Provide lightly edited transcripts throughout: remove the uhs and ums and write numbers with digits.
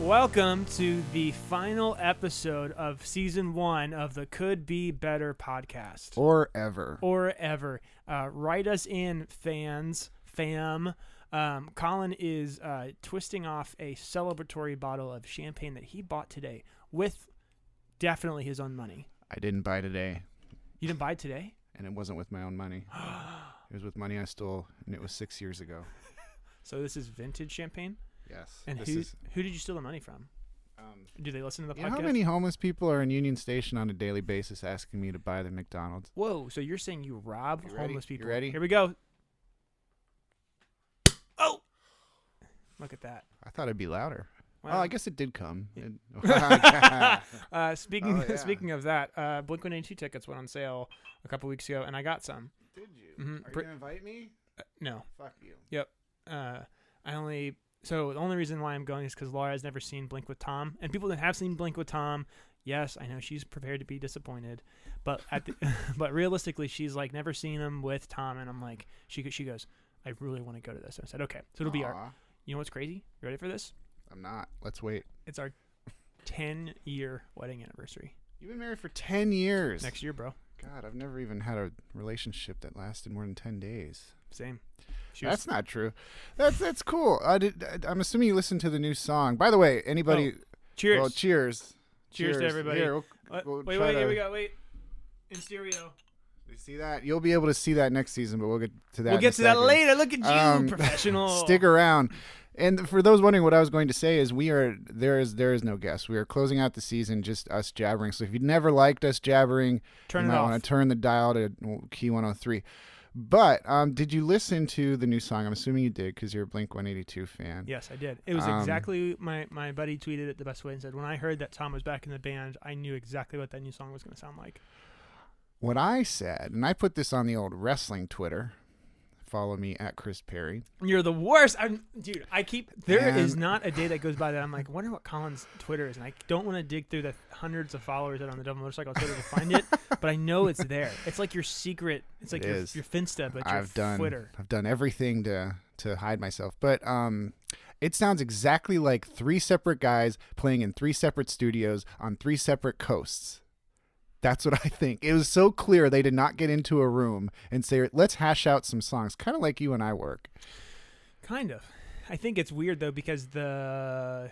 Welcome to the final episode of season 1 of the Could Be Better podcast. Or ever. Write us in, fam. Colin is twisting off a celebratory bottle of champagne that he bought today with definitely his own money. I didn't buy today. You didn't buy it today? And it wasn't with my own money. It was with money I stole, and it was 6 years ago. So this is vintage champagne? Yes. And who did you steal the money from? Do they listen to the podcast? You know how many homeless people are in Union Station on a daily basis asking me to buy the McDonald's? Whoa, so you're saying you rob homeless people? You ready? Here we go. Oh! Look at that. I thought it'd be louder. Wow. Oh, I guess it did come. Speaking of that, Blink-182 tickets went on sale a couple weeks ago, and I got some. Did you? Mm-hmm. Are you going to invite me? No. Fuck you. Yep. So the only reason why I'm going is because Laura has never seen Blink with Tom, and people that have seen Blink with Tom, yes, I know she's prepared to be disappointed, but but realistically, she's like never seen him with Tom, and I'm like, she goes, I really want to go to this. And I said, okay, so it'll be our. You know what's crazy? You ready for this? I'm not. Let's wait. It's our 10-year wedding anniversary. You've been married for 10 years. Next year, bro. God, I've never even had a relationship that lasted more than 10 days. Same. That's not true. That's cool. I'm assuming you listened to the new song. By the way, anybody? Cheers. Well, cheers. Cheers to everybody. Here, wait, here we go. Wait. In stereo. You see that? You'll be able to see that next season, but we'll get to that. We'll get to that later. Look at you, professional. Stick around. And for those wondering what I was going to say is there is no guest. We are closing out the season, just us jabbering. So if you never liked us jabbering, turn you it might off. want to turn the dial to key 103. But did you listen to the new song? I'm assuming you did because you're a Blink-182 fan. Yes, I did. It was exactly my buddy tweeted it the best way and said, when I heard that Tom was back in the band, I knew exactly what that new song was going to sound like. What I said, and I put this on the old wrestling Twitter. Follow me at Chris Perry. You're the worst. There is not a day that goes by that I'm like, I wonder what Colin's Twitter is. And I don't want to dig through the hundreds of followers that are on the Double Motorcycle Twitter to find it, but I know it's there. It's like your secret. It's like your Finsta, but your Twitter. I've done everything to hide myself. But it sounds exactly like 3 separate guys playing in 3 separate studios on 3 separate coasts. That's what I think. It was so clear they did not get into a room and say, let's hash out some songs, kind of like you and I work. Kind of. I think it's weird, though, because the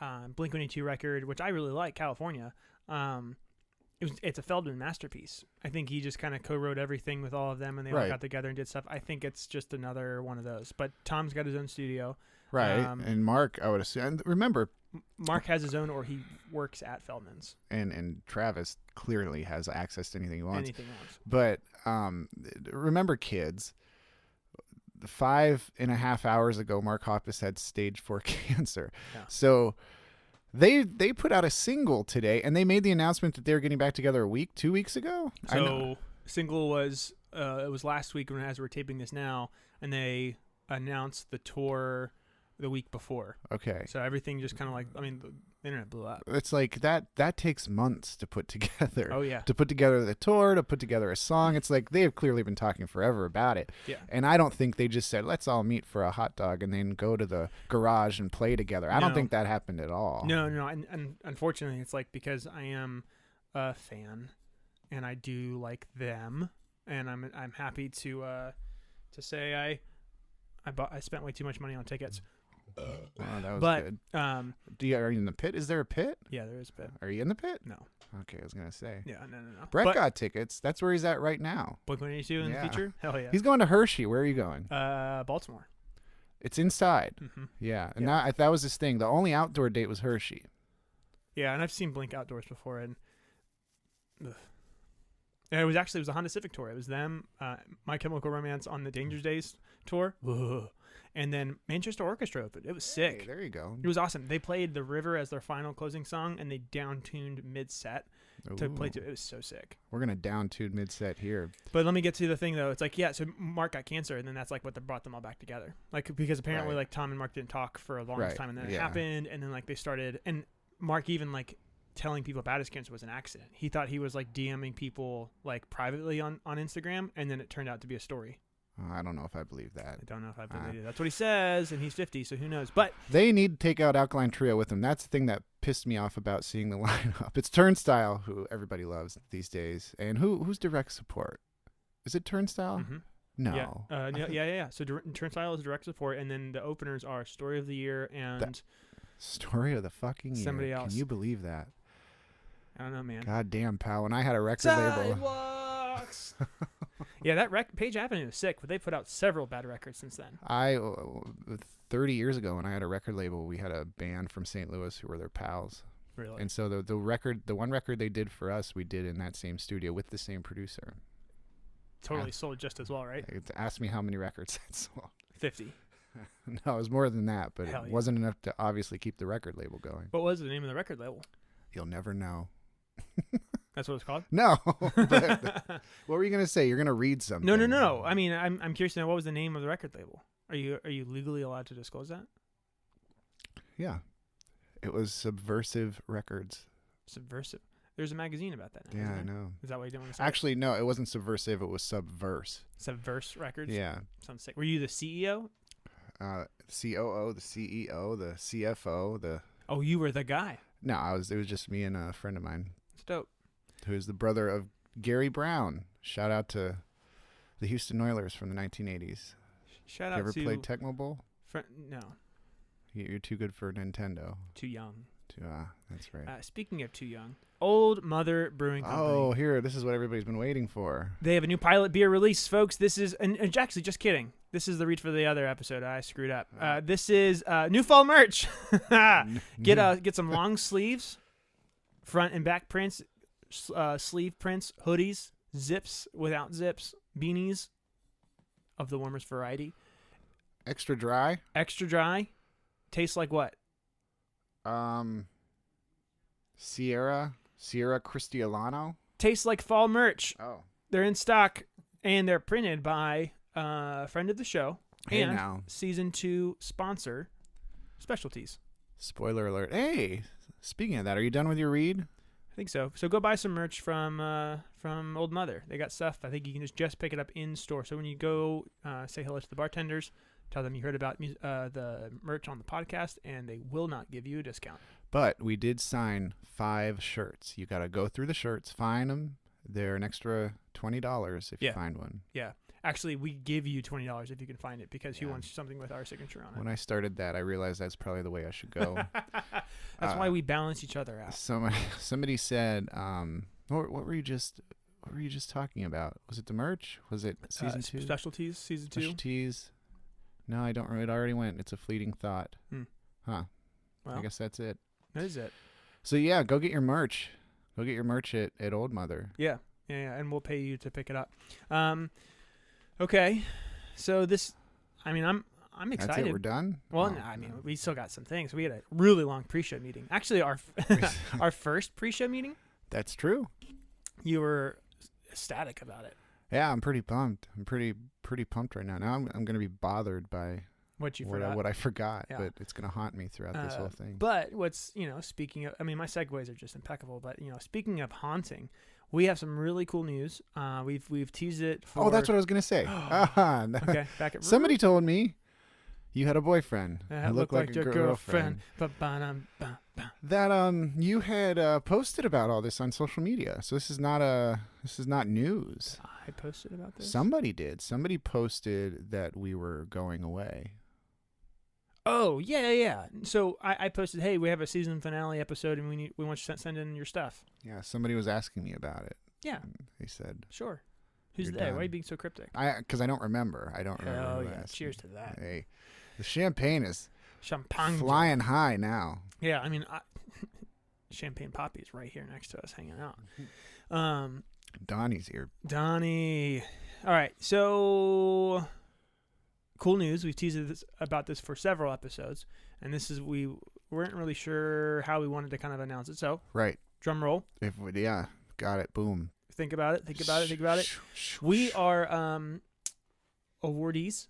Blink-182 record, which I really like, California, it's a Feldman masterpiece. I think he just kind of co-wrote everything with all of them, and they all got together and did stuff. I think it's just another one of those. But Tom's got his own studio. Right. And Mark, I would assume. And remember, Mark has his own, or he works at Feldman's. And Travis clearly has access to anything he wants. But remember, kids, 5.5 hours ago, Mark Hoppus had stage 4 cancer. Yeah. So they put out a single today, and they made the announcement that they were getting back together 2 weeks ago. So single was it was last week as we're taping this now, and they announced the tour the week before. Okay. So everything just kind of the internet blew up. It's like that takes months to put together. Oh, yeah. To put together the tour, to put together a song. It's like they have clearly been talking forever about it. Yeah. And I don't think they just said, let's all meet for a hot dog and then go to the garage and play together. I don't think that happened at all. No. And unfortunately, it's like because I am a fan and I do like them, and I'm happy to say I spent way too much money on tickets. Wow, that was good. Are you in the pit? Is there a pit? Yeah, there is a pit. Are you in the pit? No. Okay, I was gonna say. Yeah, no. Brett got tickets. That's where he's at right now. Blink-182 in the future? Hell yeah. He's going to Hershey. Where are you going? Baltimore. It's inside. Mm-hmm. Yeah, and that was his thing. The only outdoor date was Hershey. Yeah, and I've seen Blink outdoors before, and it was a Honda Civic tour. It was them, My Chemical Romance on the Danger Days tour. And then Manchester Orchestra opened. It was sick. Hey, there you go. It was awesome. They played The River as their final closing song, and they down-tuned mid-set to play to. It was so sick. We're going to down-tune mid-set here. But let me get to the thing, though. It's like, so Mark got cancer, and then that's like what brought them all back together. Like, because apparently, like, Tom and Mark didn't talk for a long time, and then it happened, and then, like, they started, and Mark even, like, telling people about his cancer was an accident. He thought he was, like, DMing people, like, privately on Instagram, and then it turned out to be a story. I don't know if I believe that. I don't know if I believe it. That's what he says, and he's 50, so who knows? But They need to take out Alkaline Trio with them. That's the thing that pissed me off about seeing the lineup. It's Turnstile, who everybody loves these days. And who's direct support? Is it Turnstile? mm-hmm. No. Yeah. So Turnstile is direct support, and then the openers are Story of the Year and Story of the fucking year. Somebody else. Can you believe that? I don't know, man. God damn, pal. When I had a record label. Sidewalks. Yeah, that Page Avenue is sick, but they put out several bad records since then. 30 years ago, when I had a record label, we had a band from St. Louis who were their pals. Really? And so the one record they did for us, we did in that same studio with the same producer. Totally sold just as well, right? Ask me how many records that sold. 50. No, it was more than that, but Hell it yeah. wasn't enough to obviously keep the record label going. What was the name of the record label? You'll never know. That's what it's called? No. But what were you going to say? You're going to read something. No. I mean, I'm curious to know, what was the name of the record label? Are you legally allowed to disclose that? Yeah. It was Subversive Records. Subversive. There's a magazine about that now. Yeah, isn't I there? know. Is that why you didn't want to say Actually, no, it wasn't Subversive. It was Subverse. Subverse Records? Yeah. Sounds sick. Were you the CEO? COO, the CEO, the CFO, Oh, you were the guy. No, it was just me and a friend of mine That's dope. who's the brother of Gary Brown. Shout out to the Houston Oilers from the 1980s. Shout You out ever to... played Tecmo Bowl? No, You're too good for Nintendo. too young. That's right. Speaking of too young, Old Mother Brewing Company. Oh, here, this is what everybody's been waiting for. They have a new pilot beer release, folks. This is, and actually, just kidding. This is the read for the other episode. I screwed up. This is new fall merch. Get some long sleeves, front and back prints, sleeve prints, hoodies, zips without zips, beanies of the warmest variety. Extra dry. Extra dry. Tastes like what? Sierra Cristiano. Tastes like fall merch. Oh. They're in stock, and they're printed by a friend of the show Hey and now. season 2 sponsor, Specialties. Spoiler alert. Hey, speaking of that, are you done with your read? I think so. So go buy some merch from Old Mother. They got stuff. I think you can just pick it up in store. So when you go, say hello to the bartenders, tell them you heard about the merch on the podcast, and they will not give you a discount. But we did sign 5 shirts. You got to go through the shirts, find them. They're an extra $20 if you find one. Yeah. Actually, we give you $20 if you can find it, because he Yeah. wants something with our signature on it. When I started that, I realized that's probably the way I should go. That's why we balance each other out. Somebody said, what were you just talking about? Was it the merch? Was it season 2? Specialties, season 2. Specialties. No, I don't. It already went. It's a fleeting thought. Huh. Well, I guess that's it. that is it. So yeah, go get your merch. Go get your merch at Old Mother. Yeah, and we'll pay you to pick it up. Okay, so this, I mean, I'm excited. That's it. We're done. Well, Oh, no, I mean, we still got some things. We had a really long pre-show meeting. Actually, our our first pre-show meeting, that's true. you were ecstatic about it. Yeah, I'm pretty pumped. I'm pretty pumped right now. Now I'm going to be bothered by What you forgot. what I forgot, Yeah. but it's going to haunt me throughout this whole thing. But what's, speaking of, I mean, my segues are just impeccable. But speaking of haunting, we have some really cool news. We've teased it for. Oh, that's what I was going to say. Okay, back at Somebody told me you had a boyfriend that who looked like your a girlfriend. Ba-ba-dum-ba-ba. That you had posted about all this on social media. So this is not news. I posted about this. Somebody did. Somebody posted that we were going away. Oh yeah. So I posted, hey, we have a season finale episode, and we want you to send in your stuff. Yeah, somebody was asking me about it. Yeah, They said, sure. Who's You're there? done. Why are you being so cryptic? because I don't remember. I don't remember. Oh who yeah. asked Cheers me. to that. Hey, the champagne is Champagne. flying high now. Yeah, I mean, Champagne Poppy is right here next to us, hanging out. Donnie's here. Donnie. All right, so cool news. We've teased about this for several episodes, and this is, we weren't really sure how we wanted to kind of announce it. So, Right. drum roll. Got it. Boom. Think about it. We are awardees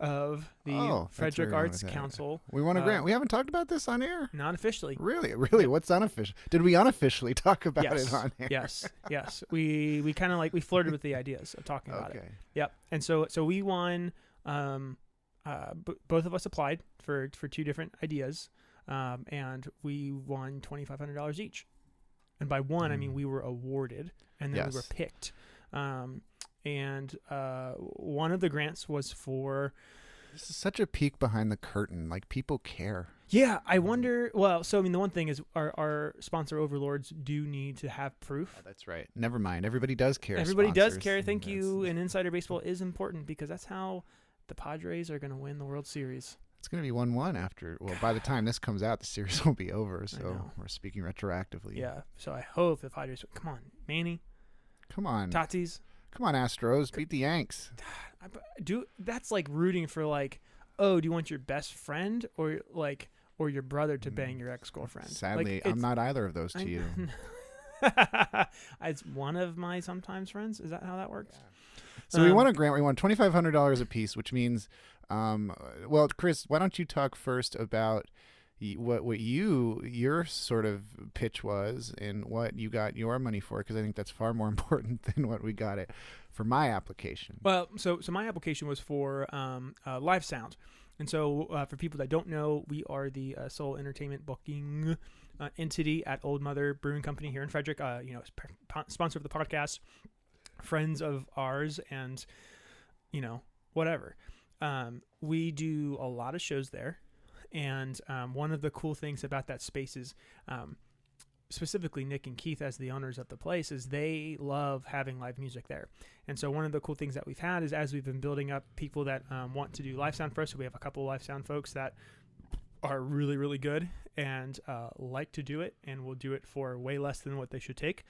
of the Oh, that's Frederick where you're going Arts with that. Council. We won a grant. We haven't talked about this on air. Not officially. Really? Really? What's unofficial? Did we unofficially talk about Yes. it on air? Yes. We kind of we flirted with the ideas of talking about it. Okay. Yep. And so we won. Both of us applied for two different ideas, and we won $2,500 each. And by one, I mean we were awarded, and then we were Yes. picked. And one of the grants was for. This is such a peek behind the curtain. Like, people care. Yeah, I wonder. Well, so I mean, the one thing is our sponsor overlords do need to have proof. Oh, that's right. Never mind. Everybody does care. Everybody does sponsors. care. Thank That's- you. And insider baseball is important because that's how the Padres are going to win the World Series. It's going to be 1-1 after. Well, by the time this comes out, the series will be over. So know. we're speaking retroactively. Yeah. So I hope the Padres. Come on, Manny, Come on. Tatis. Come on, Astros. Beat the Yanks. That's like rooting for oh, do you want your best friend or your brother to bang your ex-girlfriend? Sadly, I'm not either of those to you. It's one of my sometimes friends. Is that how that works? So we won a grant. We won $2,500 a piece, which means, well, Chris, why don't you talk first about what your sort of pitch was and what you got your money for, because I think that's far more important than what we got it for my application. Well, so my application was for live sound. And so for people that don't know, we are the sole entertainment booking entity at Old Mother Brewing Company here in Frederick. Sponsor of the podcast, friends of ours, and whatever. We do a lot of shows there, and one of the cool things about that space is, specifically Nick and Keith as the owners of the place, is they love having live music there. And so one of the cool things that we've had is, as we've been building up people that want to do live sound for us, so we have a couple of live sound folks that are really, really good and like to do it and will do it for way less than what they should take.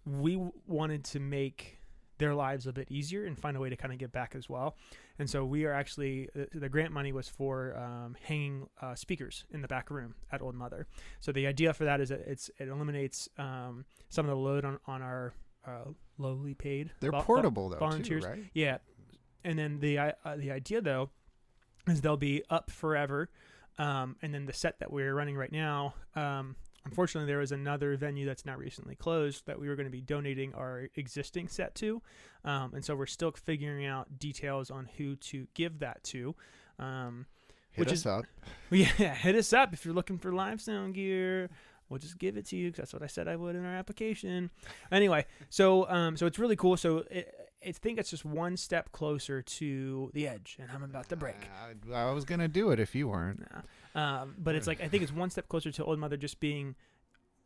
We wanted to make their lives a bit easier and find a way to kind of give back as well. And so we are actually, the grant money was for hanging speakers in the back room at Old Mother. So the idea for that is that it eliminates some of the load on our lowly paid They're portable though, volunteers. too, right? Yeah. And then the idea though is they'll be up forever. And then the set that we're running right now, unfortunately, there was another venue that's now recently closed that we were going to be donating our existing set to. And so we're still figuring out details on who to give that to. Hit us up. Yeah, hit us up if you're looking for live sound gear. We'll just give it to you because that's what I said I would in our application. Anyway, so it's really cool. So I think it's just one step closer to the edge, and I'm about to break. I was going to do it if you weren't. But it's I think it's one step closer to Old Mother just being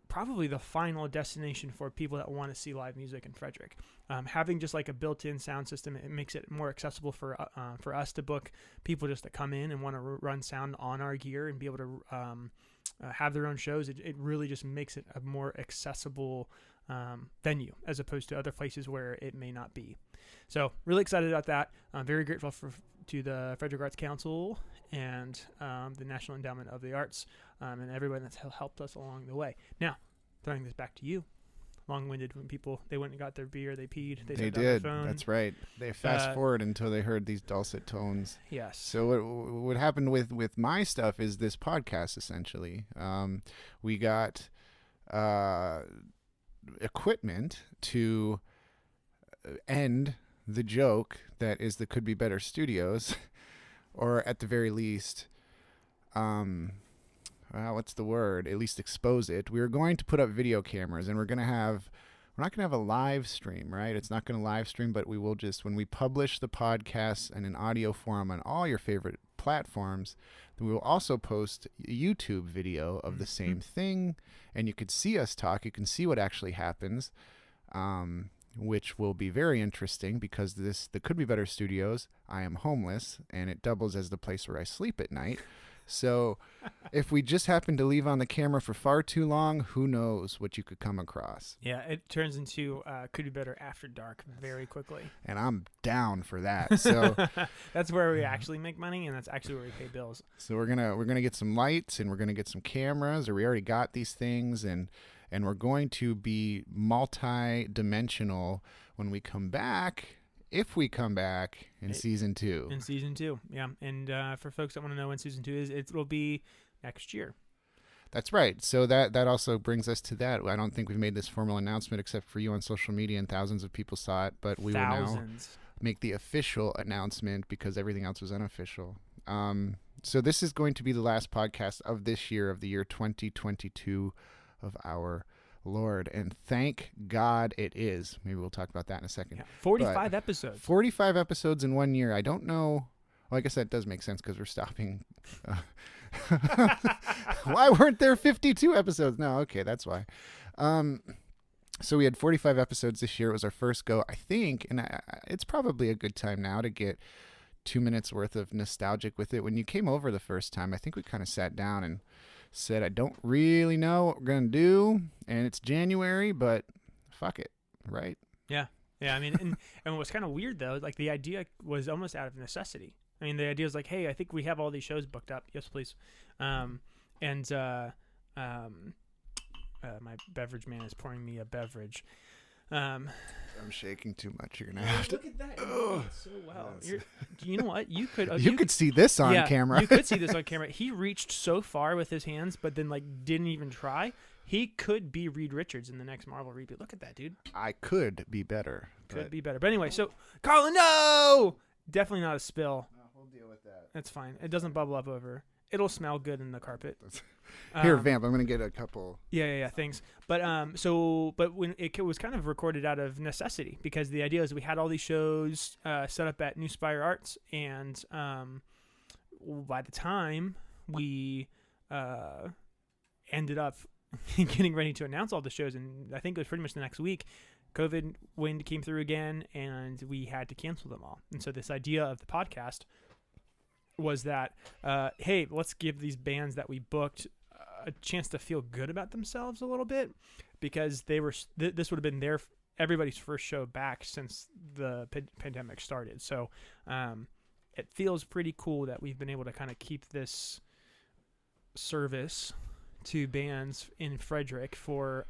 probably the final destination for people that want to see live music in Frederick. Having just a built-in sound system, it makes it more accessible for us to book people just to come in and want to run sound on our gear and be able to have their own shows. It really just makes it a more accessible venue as opposed to other places where it may not be. So really excited about that. I'm very grateful to the Frederick Arts Council and the National Endowment of the Arts and everyone that's helped us along the way. Now, throwing this back to you. Long-winded when people, they went and got their beer, they peed, they They stepped on did. their phone. That's right. They fast forward until they heard these dulcet tones. Yes. So what happened with my stuff is this podcast, essentially. We got equipment to end the joke that is the Could Be Better Studios, or at the very least, what's the word? At least expose it. We were going to put up video cameras, and we're not going to have a live stream, right? It's not going to live stream, but we will just, when we publish the podcast in an audio form on all your favorite platforms, then we will also post a YouTube video of the same thing, and you could see us talk. You can see what actually happens, which will be very interesting because the Could Be Better Studios, I am homeless, and it doubles as the place where I sleep at night. So if we just happen to leave on the camera for far too long, who knows what you could come across. Yeah, it turns into Could Be Better After Dark very quickly. And I'm down for that. So that's where we actually make money, and that's actually where we pay bills. So we're gonna get some lights, and we're gonna get some cameras, or we already got these things, and we're going to be multi-dimensional when we come back if we come back in season 2. In season 2, yeah. And for folks that want to know when season 2 is, it will be next year. That's right. So that also brings us to that. I don't think we've made this formal announcement except for you on social media, and thousands of people saw it. But we will now make the official announcement because everything else was unofficial. So this is going to be the last podcast of this year, of the year 2022 of our Lord. And thank God it is. Maybe we'll talk about that in a second. Yeah, 45 episodes. 45 episodes in 1 year. I don't know. Well, I guess that does make sense because we're stopping. Why weren't there 52 episodes? No, okay, that's why. So we had 45 episodes this year. It was our first go, I think, and it's probably a good time now to get 2 minutes worth of nostalgic with it. When you came over the first time, I think we kind of sat down and said, I don't really know what we're going to do, and it's January, but fuck it, right? Yeah. I mean, and what's kind of weird, though, like the idea was almost out of necessity. I mean, the idea is like, hey, I think we have all these shows booked up. Yes, please. My beverage man is pouring me a beverage. I'm shaking too much. You're gonna have to. Look at that. Oh, so well. You know what? You could. You could see this on camera. You could see this on camera. He reached so far with his hands, but then didn't even try. He could be Reed Richards in the next Marvel reboot. Look at that, dude. I could be better. Could be better. But anyway, so Carlin, no, definitely not a spill. No, we'll deal with that. That's fine. It doesn't bubble up over. It'll smell good in the carpet. Here, Vamp, I'm gonna get a couple. Yeah. Thanks. But but when it was kind of recorded out of necessity, because the idea is we had all these shows set up at New Spire Arts, and by the time we ended up getting ready to announce all the shows, and I think it was pretty much the next week, COVID wind came through again, and we had to cancel them all. And so this idea of the podcast was that, hey, let's give these bands that we booked a chance to feel good about themselves a little bit, because they were this would have been everybody's first show back since the pandemic started. So it feels pretty cool that we've been able to kind of keep this service to bands in Frederick for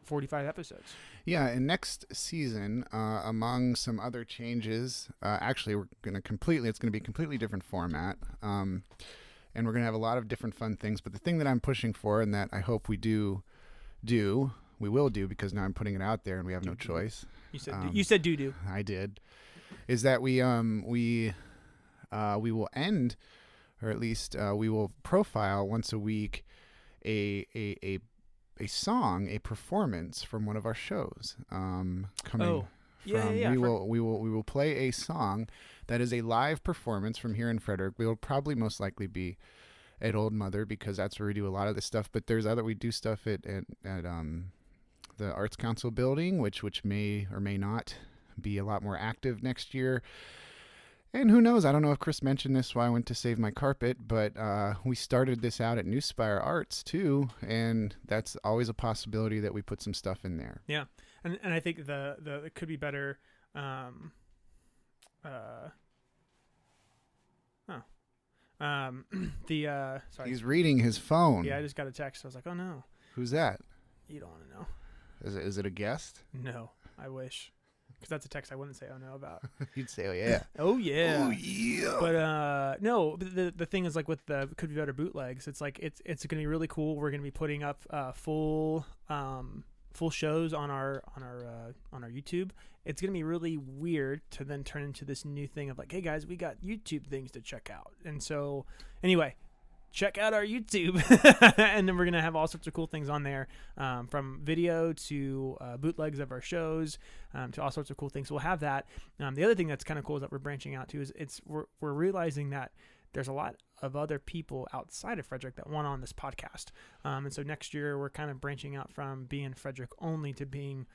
45 episodes. Yeah, and next season, among some other changes, actually it's going to be a completely different format, and we're going to have a lot of different fun things. But the thing that I'm pushing for, and that I hope we will do, because now I'm putting it out there and we have no choice. You said do. I did. Is that we will end, or at least we will profile once a week a song, a performance from one of our shows. We will play a song that is a live performance from here in Frederick. We will probably most likely be at Old Mother, because that's where we do a lot of this stuff. But we do stuff at the Arts Council building, which may or may not be a lot more active next year. And who knows? I don't know if Chris mentioned this while I went to save my carpet, but we started this out at New Spire Arts too, and that's always a possibility that we put some stuff in there. Yeah, and I think the it could be better. Sorry. He's reading his phone. Yeah, I just got a text. I was like, oh no. Who's that? You don't want to know. Is it a guest? No, I wish. Because that's a text I wouldn't say oh no about. You'd say oh yeah. Oh yeah. Oh yeah. But no, the thing is, like, with the Could Be Better bootlegs, it's like it's going to be really cool. We're going to be putting up full shows on our YouTube. It's going to be really weird to then turn into this new thing of like, hey guys, we got YouTube things to check out. And so anyway, check out our YouTube. And then we're going to have all sorts of cool things on there, from video to bootlegs of our shows, to all sorts of cool things. We'll have that. The other thing that's kind of cool is that we're branching out to is we're realizing that there's a lot of other people outside of Frederick that want on this podcast. And so next year we're kind of branching out from being Frederick only to being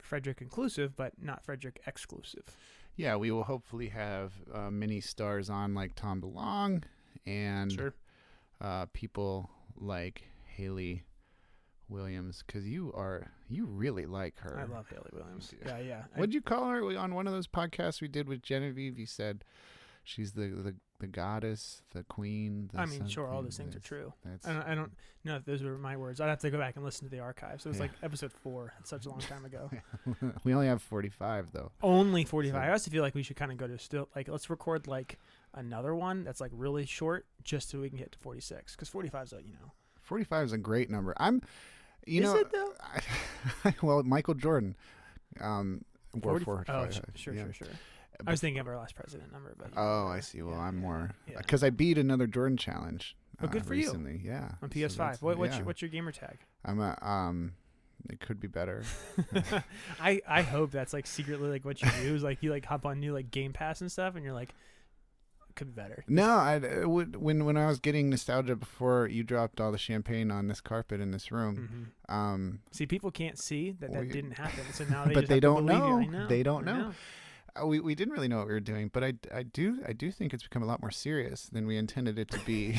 Frederick inclusive, but not Frederick exclusive. Yeah, we will hopefully have many stars on, like Tom DeLonge, and sure. People like Haley Williams, because you really like her. I love Haley Williams. Yeah. What'd you call her on one of those podcasts we did with Genevieve? You said She's the goddess, the queen. I mean, sure, all those things are true. I don't know if those were my words. I'd have to go back and listen to the archives. It was like episode 4. It's such a long time ago. We only have 45 though. Only 45. I also feel like we should kind of go to still like let's record like another one that's like really short just so we can get to 46 because 45 is 45 is a great number. Is it though? Well, Michael Jordan. 44. Oh, sure. I was thinking of our last president number, but I see. Well, I'm more because I beat another Jordan challenge. Oh, good for recently. you. Yeah, on PS5. What's your gamer tag? I'm a It could be better. I hope that's like secretly like what you do is like you like hop on new like Game Pass and stuff, and you're like, could be better. No, when I was getting nostalgia before you dropped all the champagne on this carpet in this room. Mm-hmm. See, people can't see that didn't happen, so now they but just they have don't to believe know. you. I know. They don't know. We didn't really know what we were doing, but I do think it's become a lot more serious than we intended it to be.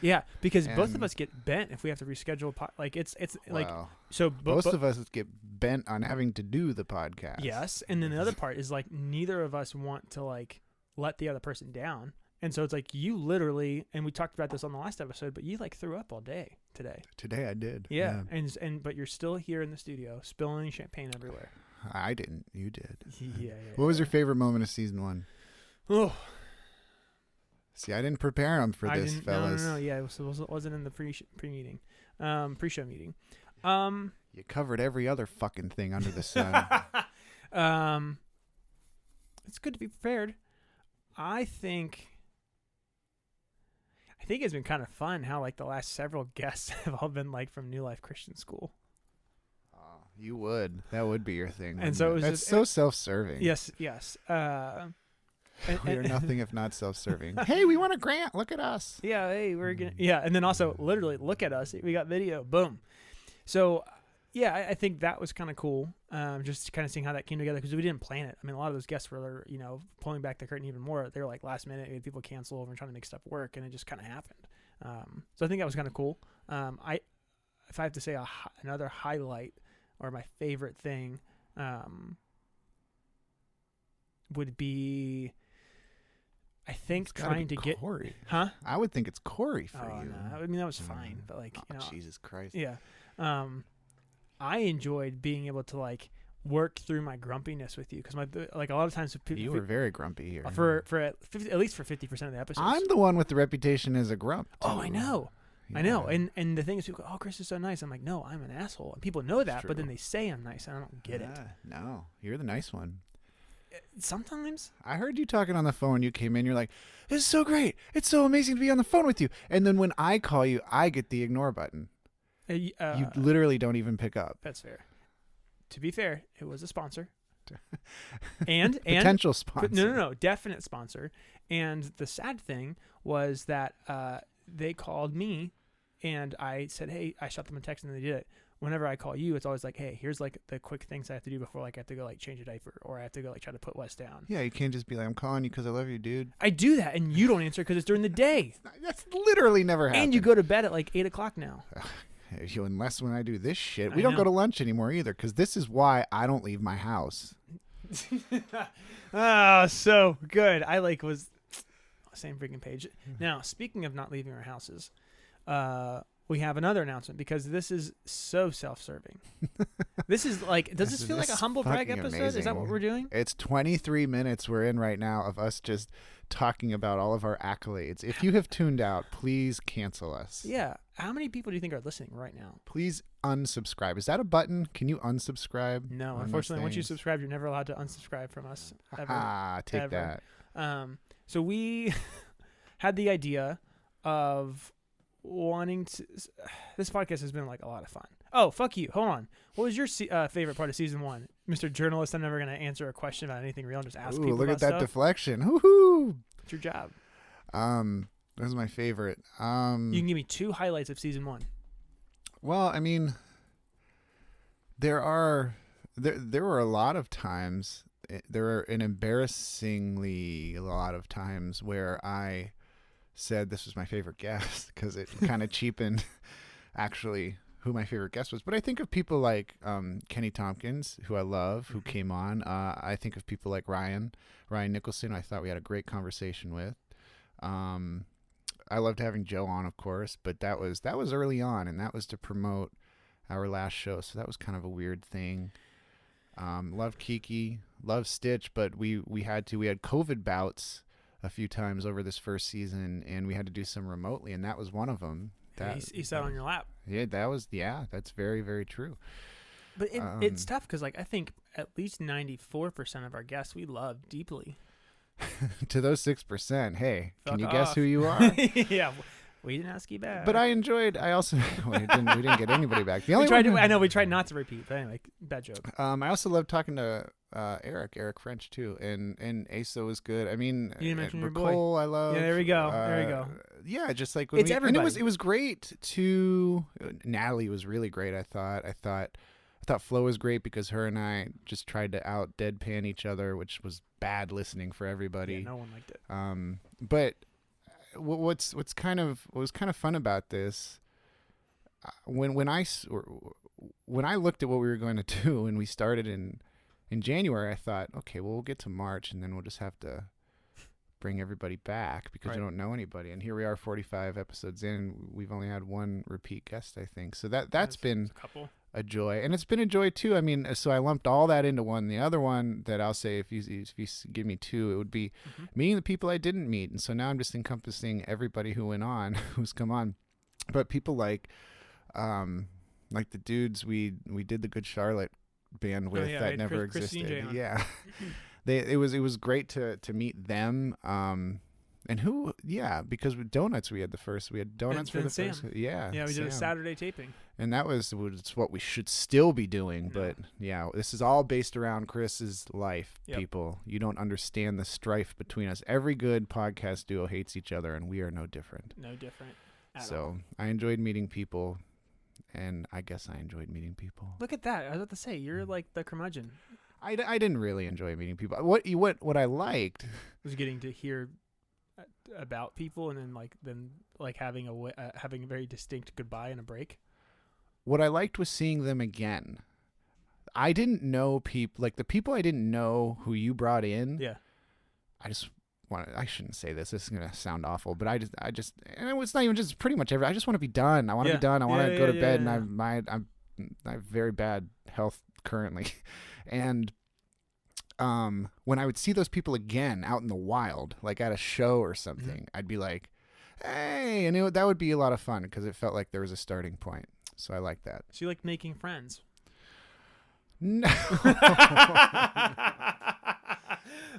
Yeah, because both of us get bent if we have to reschedule. Like it's like so. Most of us get bent on having to do the podcast. Yes, and then the other part is like neither of us want to like let the other person down, and so it's like you literally, and we talked about this on the last episode, but you like threw up all day today. Today I did. Yeah. And but you're still here in the studio spilling champagne everywhere. I didn't. You did. Yeah. What was your favorite moment of season 1? Oh. See, I didn't prepare them for this, fellas. No. Yeah, it wasn't in the pre-meeting, pre-show meeting. You covered every other fucking thing under the sun. It's good to be prepared. I think it's been kind of fun how like the last several guests have all been like from New Life Christian School. You would. That would be your thing. And so it was that's so self-serving. Yes. We are nothing if not self-serving. Hey, we want a grant. Look at us. Yeah. Hey, we're gonna. Yeah, and then also literally look at us. We got video. Boom. So, yeah, I think that was kind of cool. Just kind of seeing how that came together because we didn't plan it. I mean, a lot of those guests were, pulling back the curtain even more. They were like last minute. We had people cancel and trying to make stuff work, and it just kind of happened. So I think that was kind of cool. If I have to say another highlight. Or my favorite thing would be, I think, trying to get Corey. Huh? I would think it's Corey for you. No. I mean, that was fine, but like, Jesus Christ. Yeah. I enjoyed being able to like work through my grumpiness with you because like a lot of times you were very grumpy here for at least for 50% of the episodes. I'm the one with the reputation as a grump. Too. Oh, I know. Yeah. I know, and the thing is, people go, "Oh, Chris is so nice." I'm like, "No, I'm an asshole," and people know that, but then they say I'm nice, and I don't get it. No, you're the nice one. Sometimes I heard you talking on the phone. You came in, you're like, "This is so great! It's so amazing to be on the phone with you." And then when I call you, I get the ignore button. You literally don't even pick up. That's fair. To be fair, it was a sponsor, and potential sponsor. No, definite sponsor. And the sad thing was that they called me. And I said, hey, I shot them a text and they did it. Whenever I call you, it's always like, hey, here's like the quick things I have to do before like I have to go like change a diaper or I have to go like try to put Wes down. Yeah, you can't just be like, I'm calling you because I love you, dude. I do that and you don't answer because it's during the day. That's literally never happened. And you go to bed at like 8 o'clock now. Unless when I do this shit. We don't go to lunch anymore either because this is why I don't leave my house. Oh, so good. I like was same freaking page. Now, speaking of not leaving our houses, we have another announcement because this is so self-serving. This is like, does this feel like a humble brag episode? Amazing. Is that what we're doing? It's 23 minutes we're in right now of us just talking about all of our accolades. If you have tuned out, please cancel us. Yeah. How many people do you think are listening right now? Please unsubscribe. Is that a button? Can you unsubscribe? No, unfortunately, once you subscribe, you're never allowed to unsubscribe from us. Ever. Take ever. that. So we had the idea of wanting to. This podcast has been like a lot of fun. Oh, fuck you. Hold on. What was your favorite part of season 1? Mr. Journalist, I'm never going to answer a question about anything real and just ask people look about at that stuff. deflection. Woohoo! It's your job. That was my favorite. You can give me 2 highlights of season 1. Well, I mean, there were a lot of times. There were an embarrassingly a lot of times where I said this was my favorite guest because it kind of cheapened actually who my favorite guest was, but I think of people like Kenny Tompkins, who I love, who came on. I think of people like Ryan Nicholson. I thought we had a great conversation with. I loved having Joe on, of course, but that was early on, and that was to promote our last show, so that was kind of a weird thing. Loved Kiki, loved Stitch, but we had COVID bouts a few times over this first season, and we had to do some remotely, and that was one of them. He sat on your lap. Yeah, that's very, very true. But it's tough because, like, I think at least 94% of our guests we love deeply. To those 6%, hey, Fuck can you off. guess who you are? Yeah, we didn't ask you back. But I also we didn't get anybody back. The only we tried not to repeat, but anyway, bad joke. I also love talking to Eric French too, and Asa was good. I mean, You didn't mention your Nicole, boy. I love. Yeah, there we go. Yeah, just like It's and it was everybody. great to. Natalie was really great. I thought Flo was great because her and I just tried to out deadpan each other, which was bad listening for everybody. Yeah, no one liked it. But what was kind of fun about this, when I looked at what we were going to do and we started in January, I thought, okay, well, we'll get to March and then we'll just have to bring everybody back because we don't know anybody. And here we are 45 episodes in. We've only had one repeat guest, I think. So that's been a couple. a joy, and it's been a joy too. I mean, so I lumped all that into one. The other one that I'll say, if you give me two, it would be meeting the people I didn't meet. And so now I'm just encompassing everybody who went on, who's come on, but people like the dudes we did the Good Charlotte band with that never existed. Yeah, it was great to meet them. And who? Yeah, because with Donuts we had Donuts for the Sam. first. Yeah, we did Sam. a Saturday taping. And that was what we should still be doing. But yeah, this is all based around Chris's life, people. You don't understand the strife between us. Every good podcast duo hates each other, and we are no different. No different at all. So I enjoyed meeting people, and I guess I enjoyed meeting people. Look at that. I was about to say, you're like the curmudgeon. I didn't really enjoy meeting people. What I liked was getting to hear about people, and then having a very distinct goodbye and a break. What I liked was seeing them again. I didn't know people, like the people I didn't know who you brought in. Yeah. I shouldn't say this. This is going to sound awful, but and it's not even just pretty much I just want to be done. I want to be done. I want to go to bed, and I have very bad health currently. And when I would see those people again out in the wild, like at a show or something, I'd be like, hey, and that would be a lot of fun because it felt like there was a starting point. So I like that. So you like making friends? No.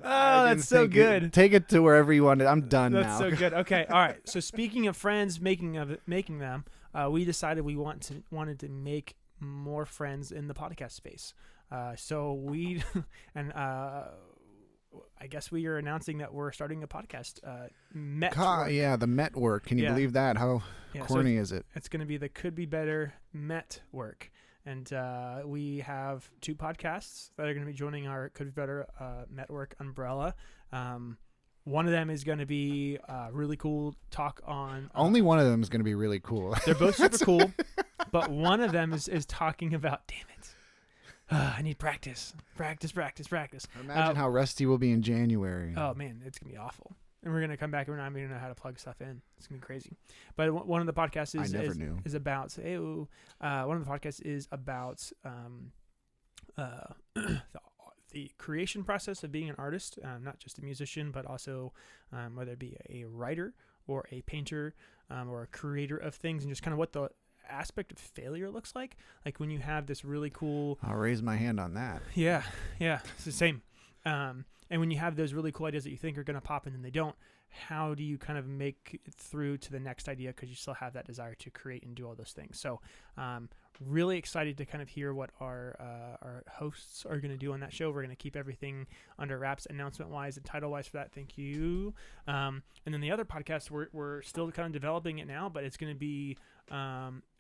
Oh, that's so good. Take it to wherever you want it. I'm done now. That's so good. Okay, all right. So speaking of friends, making them, we decided we wanted to make more friends in the podcast space. So we and I guess we are announcing that we're starting a podcast. Metwork. Yeah, the Metwork. Can you believe that? How corny is it? It's going to be the Could Be Better Metwork. And we have two podcasts that are going to be joining our Could Be Better Metwork umbrella. One of them is going to be really cool talk on... Only one of them is going to be really cool. They're both super cool, but one of them is talking about... Damn it. I need practice. Practice. Imagine how rusty we'll be in January. Oh, man, it's going to be awful. And we're going to come back and we're not going to know how to plug stuff in. It's going to be crazy. But one of the podcasts is about... one of the podcasts is about the creation process of being an artist, not just a musician, but also whether it be a writer or a painter or a creator of things, and just kind of what the aspect of failure looks like when you have this really cool... I'll raise my hand on that. Yeah, it's the same. And when you have those really cool ideas that you think are going to pop and then they don't, how do you kind of make it through to the next idea because you still have that desire to create and do all those things? So really excited to kind of hear what our hosts are going to do on that show. We're going to keep everything under wraps announcement-wise and title-wise for that. Thank you. And then the other podcast, we're still kind of developing it now, but it's going to be,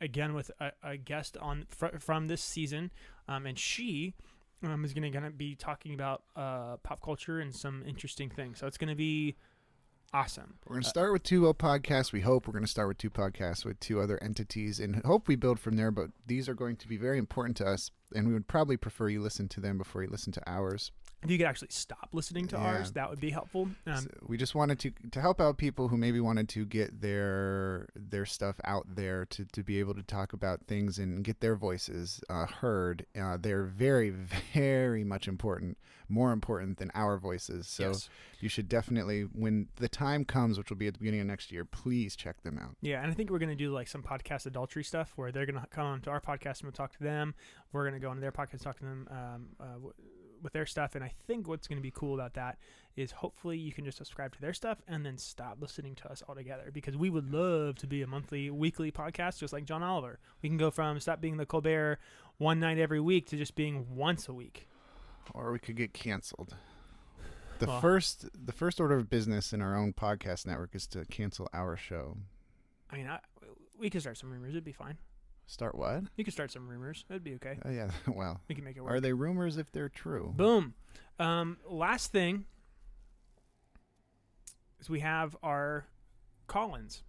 again, with a guest on from this season, and she... is going to be talking about pop culture and some interesting things. So it's going to be awesome. We're going to start with 2 podcasts. We hope we're going to start with 2 podcasts with 2 other entities and hope we build from there. But these are going to be very important to us, and we would probably prefer you listen to them before you listen to ours. If you could actually stop listening to ours, that would be helpful. So we just wanted to help out people who maybe wanted to get their stuff out there to be able to talk about things and get their voices heard. They're very, very much important, more important than our voices. So you should definitely, when the time comes, which will be at the beginning of next year, please check them out. Yeah, and I think we're going to do like some podcast adultery stuff where they're going to come on to our podcast and we'll talk to them. We're going to go on their podcast and talk to them with their stuff. And I think what's going to be cool about that is hopefully you can just subscribe to their stuff and then stop listening to us altogether, because we would love to be a weekly podcast just like John Oliver. We can go from stop being the Colbert one night every week to just being once a week. Or we could get canceled. The first order of business in our own podcast network is to cancel our show. I mean, we could start some rumors. It'd be fine. Start what? You could start some rumors. It'd be okay. Yeah, well. We can make it work. Are they rumors if they're true? Boom. Last thing is we have our call-ins.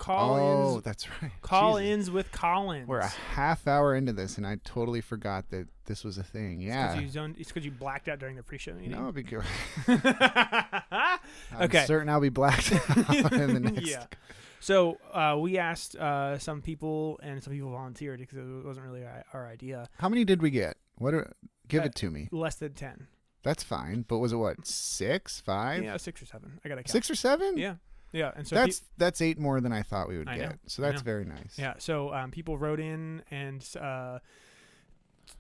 Oh, that's right. Call-ins with Collins. We're a half hour into this, and I totally forgot that this was a thing. Yeah. It's because you blacked out during the pre-show meeting. No, because okay. I'm certain I'll be blacked out in the next. Yeah. So we asked some people, and some people volunteered because it wasn't really our idea. How many did we get? Give it to me. Less than 10. That's fine. But was it what? 6, 5? Yeah, 6 or 7. I got to count. 6 or 7? Yeah. Yeah, and so that's 8 more than I thought we would get. Know. So that's very nice. Yeah. So people wrote in and I'm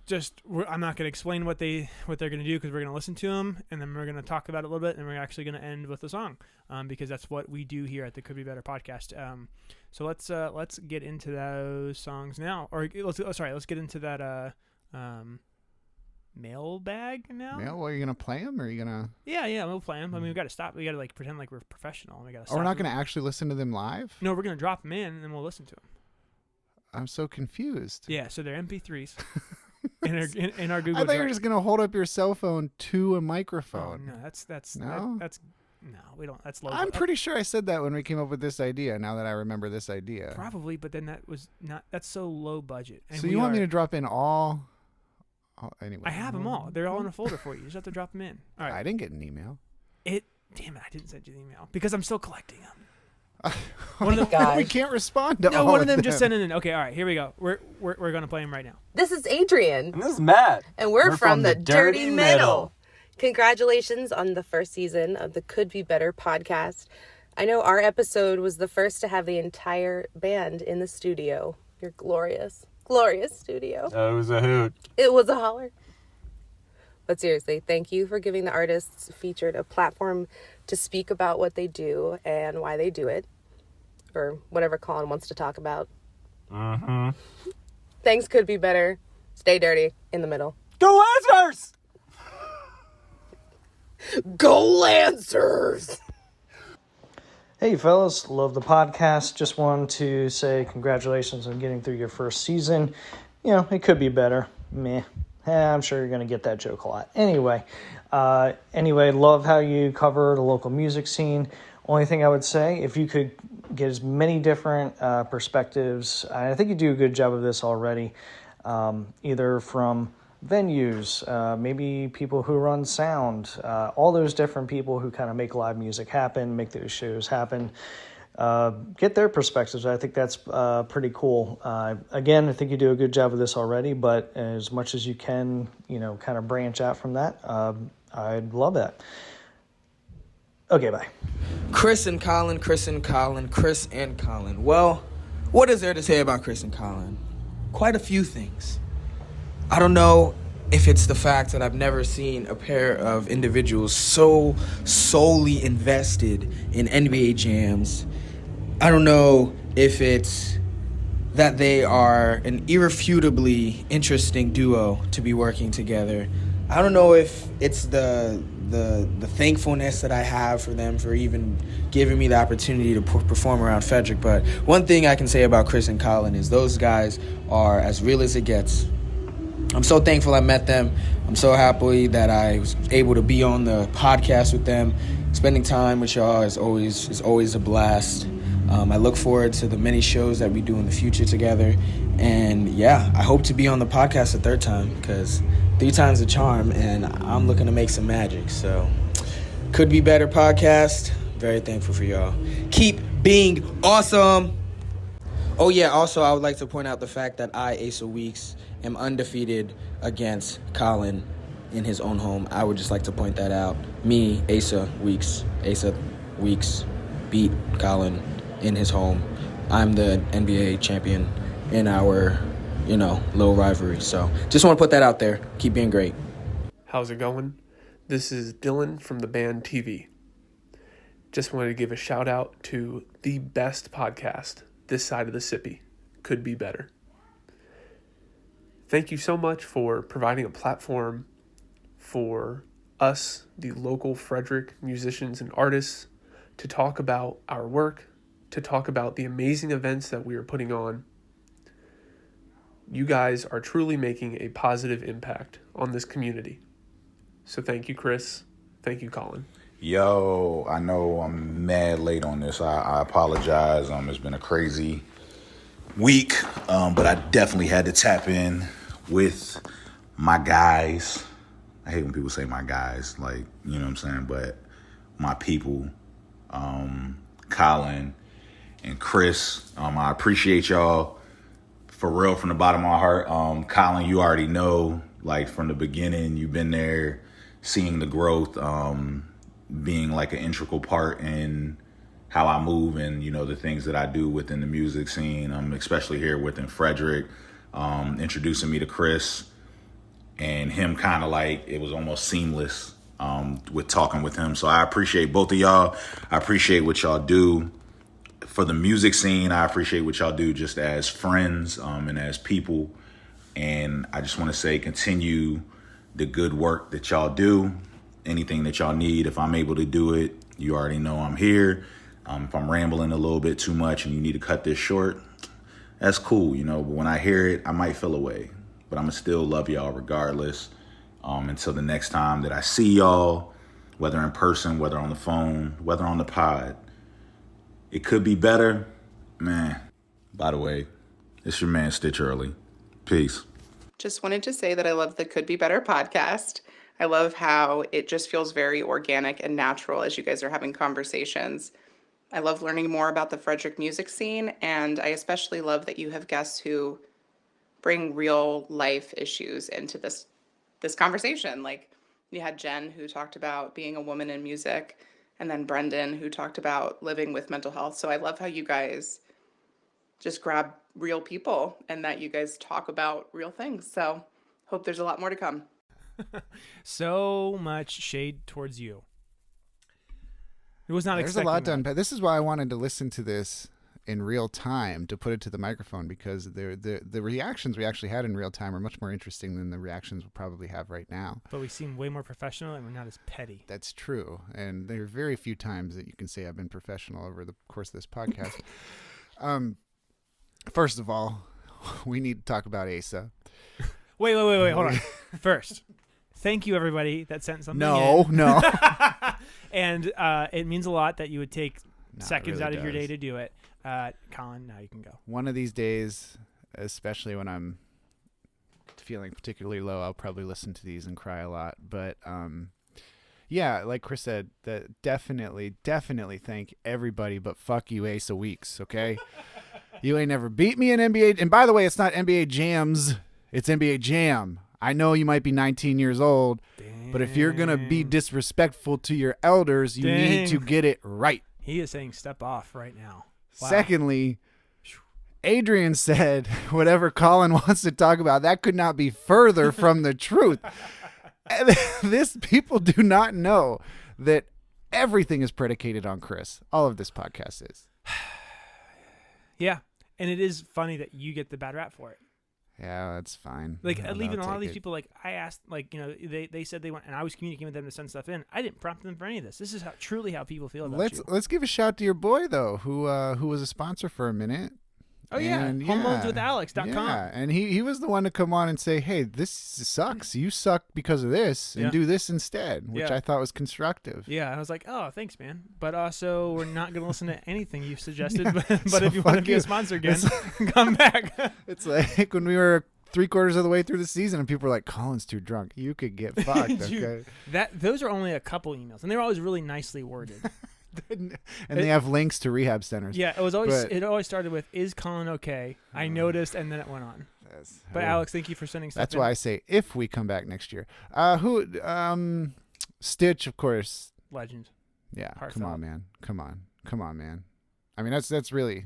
not going to explain what they're going to do because we're going to listen to them and then we're going to talk about it a little bit and we're actually going to end with a song because that's what we do here at the Could Be Better podcast. So let's get into those songs now, or let's get into that mailbag now. Yeah, well, are you gonna play them, or are you gonna? Yeah, we'll play them. I mean, we got to stop. We got to like pretend like we're professional. We got to. We're not gonna actually listen to them live. No, we're gonna drop them in and then we'll listen to them. I'm so confused. Yeah, so they're MP3s in our Google. I thought you were just gonna hold up your cell phone to a microphone. Oh, no, that's no. No, we don't. That's low. I'm pretty sure I said that when we came up with this idea. Now that I remember this idea, probably, but then that was not. That's so low budget. And so you want me to drop in all? Anyway, I have them all. They're all in a folder for you. You just have to drop them in. All right. I didn't get an email. Damn it! I didn't send you the email because I'm still collecting them. We can't respond to all one of them. them. Just sent it in. Okay, all right. Here we go. We're gonna play them right now. This is Adrian. And this is Matt. And we're from the Dirty Middle. Congratulations on the first season of the Could Be Better podcast. I know our episode was the first to have the entire band in the studio. Your glorious studio. Oh, it was a hoot. It was a holler. But seriously, thank you for giving the artists featured a platform to speak about what they do and why they do it. Or whatever Colin wants to talk about. Mm-hmm. Things could be better. Stay dirty in the middle. Go Lancers! Go Lancers! Hey fellas, love the podcast. Just wanted to say congratulations on getting through your first season. You know, it could be better. Meh. I'm sure you're going to get that joke a lot. Anyway, love how you cover the local music scene. Only thing I would say, if you could get as many different perspectives, I think you do a good job of this already, either from venues, maybe people who run sound, all those different people who kind of make live music happen, make those shows happen, get their perspectives. I think that's pretty cool. Again, I think you do a good job of this already, but as much as you can, kind of branch out from that, I'd love that. Okay, bye. Chris and Colin. Well, what is there to say about Chris and Colin? Quite a few things. I don't know if it's the fact that I've never seen a pair of individuals so solely invested in NBA jams. I don't know if it's that they are an irrefutably interesting duo to be working together. I don't know if it's the thankfulness that I have for them for even giving me the opportunity to perform around Frederick. But one thing I can say about Chris and Colin is those guys are as real as it gets. I'm so thankful I met them. I'm so happy that I was able to be on the podcast with them. spending time with y'all is always a blast. I look forward to the many shows that we do in the future together. And yeah, I hope to be on the podcast a third time, because 3 times a charm, and I'm looking to make some magic. So, Could Be Better podcast. Very thankful for y'all. Keep being awesome. Oh yeah, also I would like to point out the fact that I, Asa Weeks, am undefeated against Colin in his own home. I would just like to point that out. Me, Asa Weeks beat Colin in his home. I'm the NBA champion in our, little rivalry. So just want to put that out there. Keep being great. How's it going? This is Dylan from the band TV. Just wanted to give a shout out to the best podcast this side of the Sippy. Could Be Better. Thank you so much for providing a platform for us, the local Frederick musicians and artists, to talk about our work, to talk about the amazing events that we are putting on. You guys are truly making a positive impact on this community. So thank you, Chris. Thank you, Colin. Yo, I know I'm mad late on this. I apologize. It's been a crazy week, but I definitely had to tap in with my guys. I hate when people say my guys, like, you know what I'm saying? But my people, Colin and Chris, I appreciate y'all for real from the bottom of my heart. Colin, you already know, like, from the beginning, you've been there, seeing the growth, being like an integral part in how I move and, the things that I do within the music scene, especially here within Frederick, introducing me to Chris and him kind of like, it was almost seamless with talking with him. So I appreciate both of y'all. I appreciate what y'all do for the music scene. I appreciate what y'all do just as friends and as people. And I just want to say, continue the good work that y'all do. Anything that y'all need, if I'm able to do it, you already know I'm here. If I'm rambling a little bit too much and you need to cut this short, that's cool, but when I hear it, I might feel away. But I'm going to still love y'all regardless until the next time that I see y'all, whether in person, whether on the phone, whether on the pod. It could be better, man. By the way, it's your man Stitch Early. Peace. Just wanted to say that I love the Could Be Better podcast. I love how it just feels very organic and natural as you guys are having conversations. I love learning more about the Frederick music scene, and I especially love that you have guests who bring real life issues into this conversation. Like, you had Jen, who talked about being a woman in music, and then Brendan, who talked about living with mental health. So I love how you guys just grab real people and that you guys talk about real things. So hope there's a lot more to come. So much shade towards you. It was not There's expecting a lot that. done, but this is why I wanted to listen to this in real time, to put it to the microphone, because the reactions we actually had in real time are much more interesting than the reactions we'll probably have right now. But we seem way more professional and we're not as petty. That's true, and there are very few times that you can say I've been professional over the course of this podcast. First of all, we need to talk about Asa. Wait, hold on. First, thank you everybody that sent something No. And it means a lot that you would take seconds really out of your day does. to do it. Colin, now you can go. One of these days, especially when I'm feeling particularly low, I'll probably listen to these and cry a lot. But yeah, like Chris said, that definitely thank everybody, but fuck you, Asa Weeks, okay? You ain't never beat me in NBA. And by the way, it's not NBA Jams, it's NBA Jam. I know you might be 19 years old, but if you're going to be disrespectful to your elders, you need to get it right. He is saying step off right now. Wow. Secondly, Adrian said whatever Colin wants to talk about, that could not be further from the truth. People do not know that everything is predicated on Chris. All of this podcast is. Yeah, and it is funny that you get the bad rap for it. Yeah, that's fine. Like, I'll even a lot of take these it. people, like, I asked, like, they said they went, and I was communicating with them to send stuff in. I didn't prompt them for any of this. This is truly how people feel about you. Let's give a shout to your boy though, who was a sponsor for a minute. Oh, yeah. And, HomeLoansWithAlex.com. Yeah, and he was the one to come on and say, hey, this sucks. You suck because of this, and Yeah. do this instead, which Yeah. I thought was constructive. Yeah, I was like, oh, thanks, man. But also, we're not going to listen to anything you've suggested. But so if you want to fuck be a you. sponsor again, It's- come back. It's like when we were 3/4 of the way through the season and people were like, Colin's too drunk. You could get fucked, Dude, okay? those are only a couple emails, and they were always really nicely worded. And they have links to rehab centers. Yeah, it was always But- it always started with, "Is Colin okay?" I noticed, and then it went on. But oh. Alex, thank you for sending stuff. That's in. why I say if we come back next year. Stitch, of course. Legend. Yeah, Heartfelt. come on, man. Come on, man. I mean, that's really.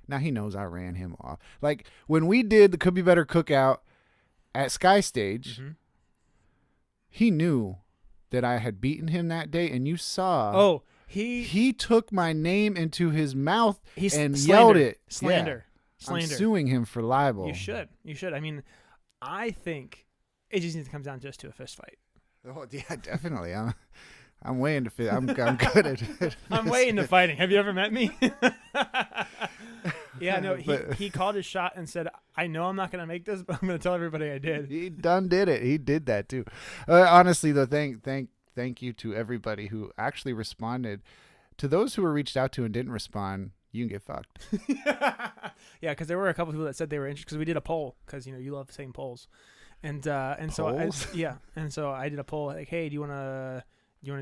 Now he knows I ran him off. Like when we did the Could Be Better cookout at Sky Stage, Mm-hmm. he knew that I had beaten him that day, and you saw. Oh, he took my name into his mouth and slander, yelled it. Slander. Yeah. Slander. I'm suing him for libel. You should. I mean, I think it just needs to come down just to a fist fight. Oh yeah, definitely. I'm way into fit. I'm good at it. I'm way into fighting. Have you ever met me? Yeah, no. But- He called his shot and said, "I know I'm not going to make this, but I'm going to tell everybody I did." He done did it. He did that too. Honestly, though, thank you to everybody who actually responded. To those who were reached out to and didn't respond, you can get fucked. Yeah, because there were a couple people that said they were interested because we did a poll because you love saying polls, and so Polls? and so I did a poll like, hey, do you want to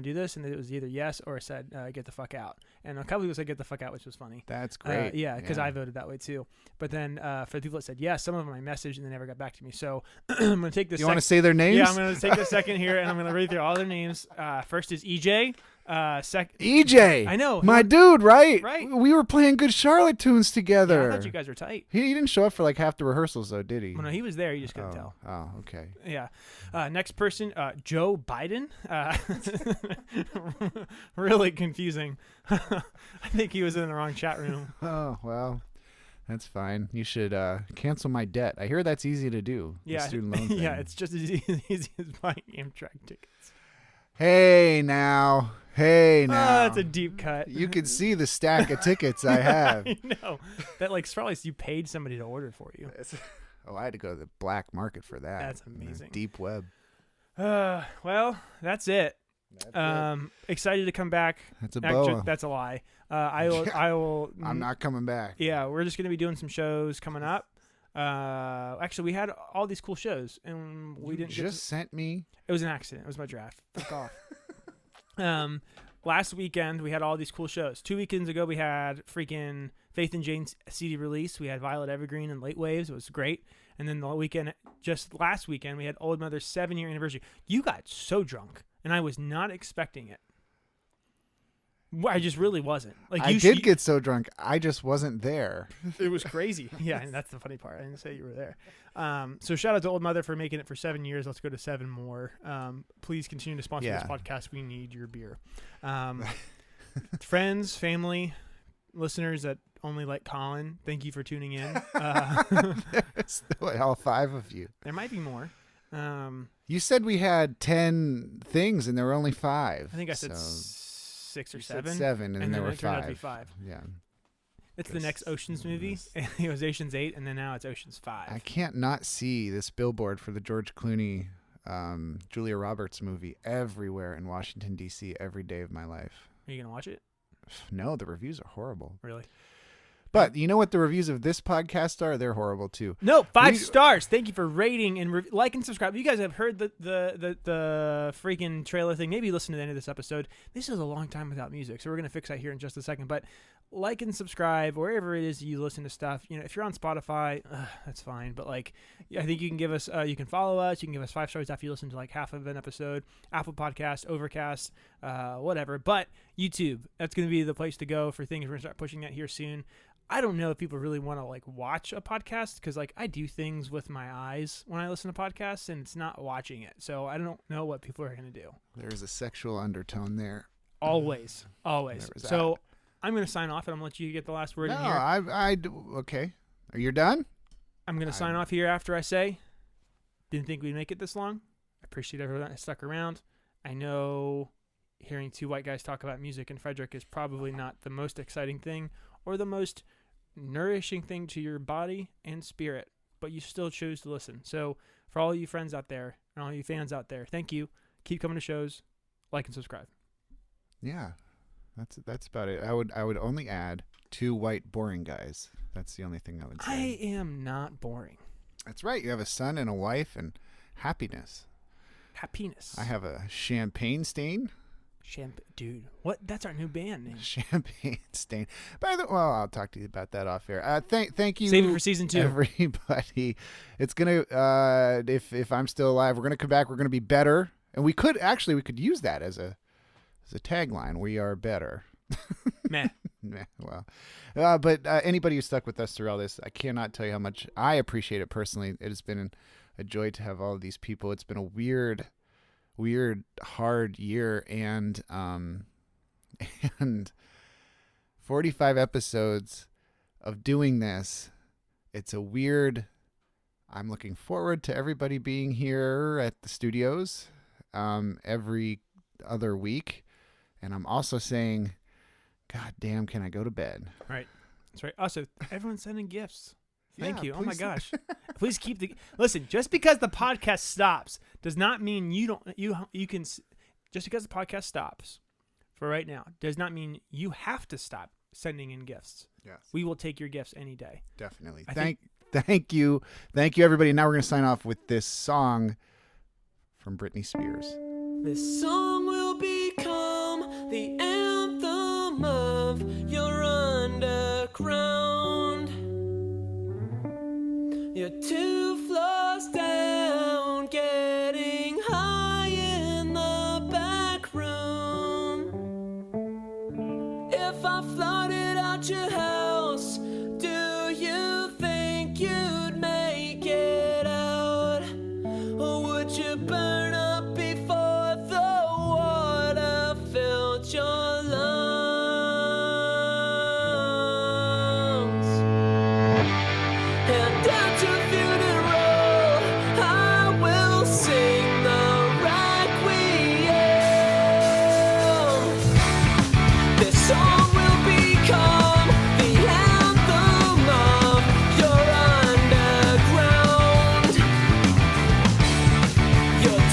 do this? And it was either yes or it said get the fuck out. And a couple people said get the fuck out, which was funny. That's great. Yeah, because I voted that way too. But then for the people that said yes, some of them I messaged and they never got back to me. So I'm gonna take this. You want to say their names? Yeah, I'm gonna take a second here and I'm gonna read through all their names. First is EJ. EJ. I know. My dude, right? Right. We were playing Good Charlotte tunes Yeah, together. I thought you guys were tight. He didn't show up for like half the rehearsals, though, did he? Well, no, he was there. You just couldn't tell. Oh, okay. Yeah. Next person, Joe Biden. Really confusing. I think he was in the wrong chat room. Oh, well, that's fine. You should cancel my debt. I hear that's easy to do. the Yeah. student loan thing. Yeah, it's just as easy as buying Amtrak tickets. Hey now. Oh, that's a deep cut. You can see the stack of tickets I have. I know. That like probably you paid somebody to order for you. Oh, I had to go to the black market for that. That's amazing. Deep web. Well, that's it. Excited to come back. That's a Actually, boa. that's a lie. I will. I'm not coming back. Yeah, we're just gonna be doing some shows coming up. Actually, we had all these cool shows, and we didn't just sent me. It was an accident. It was my draft. Fuck off. Last weekend we had all these cool shows. 2 weekends ago we had freaking Faith and Jane's CD release. We had Violet Evergreen and Late Waves. It was great. And then the weekend, just last weekend, we had Old Mother's 7-year anniversary. You got so drunk, and I was not expecting it. I just really wasn't. Like I did get so drunk, I just wasn't there. It was crazy. Yeah, and that's the funny part. I didn't say you were there. So shout out to Old Mother for making it for 7 years. Let's go to 7 more. Please continue to sponsor this podcast. We need your beer. Friends, family, listeners that only like Colin, thank you for tuning in. All 5 of you. There might be more. You said we had 10 things, and there were only 5. I think I said so 6 or you 7. said 7, and there were it turned out to be 5. 5. Yeah. It's the next Oceans movie. It was Oceans 8, and then now it's Oceans 5. I can't not see this billboard for the George Clooney, Julia Roberts movie everywhere in Washington, D.C. every day of my life. Are you going to watch it? No, the reviews are horrible. Really? But you know what the reviews of this podcast are? They're horrible too. No, 5 stars. Thank you for rating and like and subscribe. You guys have heard the freaking trailer thing. Maybe you listened to the end of this episode. This is a long time without music, so we're gonna fix that here in just a second. But like and subscribe wherever it is you listen to stuff. You know, if you're on Spotify, that's fine. But like, I think you can give us, you can follow us. You can give us 5 stars after you listen to like half of an episode. Apple Podcast, Overcast, whatever. But YouTube, that's gonna be the place to go for things. We're gonna start pushing that here soon. I don't know if people really want to like watch a podcast because like I do things with my eyes when I listen to podcasts and it's not watching it. So I don't know what people are going to do. There's a sexual undertone there. Always. So I'm going to sign off and I'm going to let you get the last word in here. Okay. Are you done? I'm going to sign off here after I say, didn't think we'd make it this long. I appreciate everyone that stuck around. I know hearing 2 white guys talk about music in Frederick is probably not the most exciting thing or the most nourishing thing to your body and spirit, but you still choose to listen. So for all you friends out there and all you fans out there, thank you. Keep coming to shows, like and subscribe. Yeah, that's about it. I would only add 2 white boring guys. That's the only thing I would say. I am not boring. That's right. You have a son and a wife and happiness. Happiness. I have a champagne stain. Dude, what? That's our new band name. Champagne stain. By the well, I'll talk to you about that off air. Thank you. Save it for season 2. Everybody. It's gonna if I'm still alive, we're gonna come back. We're gonna be better, and we could use that as a tagline. We are better. Meh. Well, but anybody who stuck with us through all this, I cannot tell you how much I appreciate it personally. It has been a joy to have all of these people. It's been a weird, hard year, and 45 episodes of doing this. It's a weird. I'm looking forward to everybody being here at the studios every other week, and I'm also saying, God damn, can I go to bed? Right. That's right. Also, everyone's sending gifts. Thank Yeah, you. Oh my please. gosh. Please keep listen, just because the podcast stops does not mean you can just because the podcast stops for right now does not mean you have to stop sending in gifts. Yes. We will take your gifts any day. Definitely. I Thank you, everybody. Now we're gonna sign off with this song from Britney Spears. This song will become the anthem of your underground. You're 2 floors down, getting high in the back room. If I flooded out your house, do you think you'd make it out? Or would you burn up before the water filled your lungs? And at your funeral, I will sing the requiem. This song will become the anthem of your underground. You're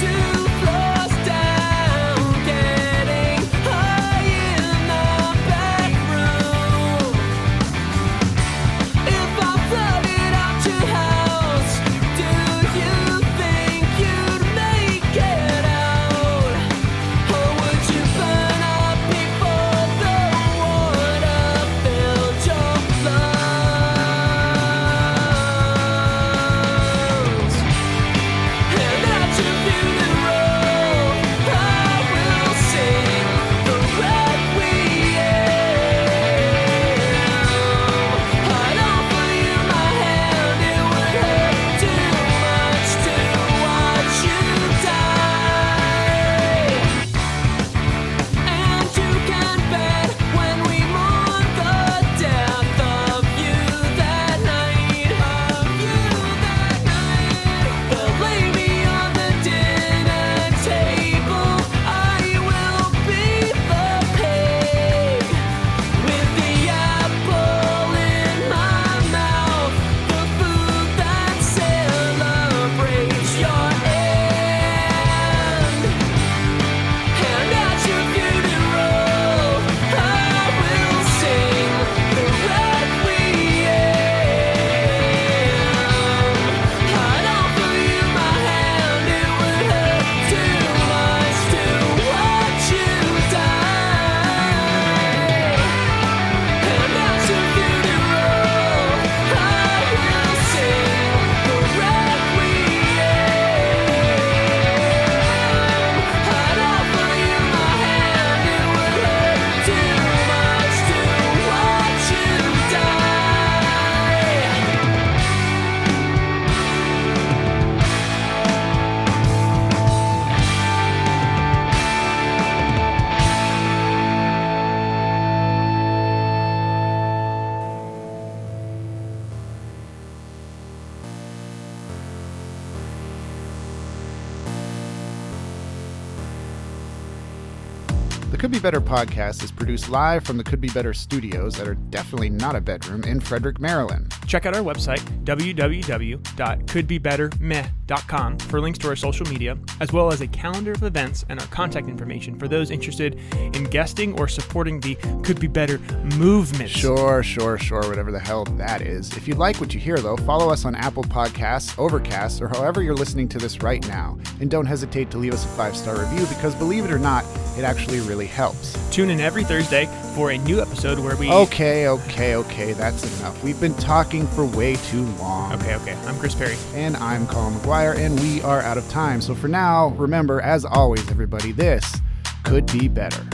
The Could Be Better podcast is produced live from the Could Be Better studios that are definitely not a bedroom in Frederick, Maryland. Check out our website, www.couldbebettermeh.com, for links to our social media, as well as a calendar of events and our contact information for those interested in guesting or supporting the Could Be Better movement. Sure, whatever the hell that is. If you like what you hear, though, follow us on Apple Podcasts, Overcast, or however you're listening to this right now. And don't hesitate to leave us a 5-star review because, believe it or not, it actually really helps. Tune in every Thursday for a new episode where we... Okay, that's enough. We've been talking for way too long. Okay. I'm Chris Perry. And I'm Colin McGuire, and we are out of time. So for now, remember, as always, everybody, this could be better.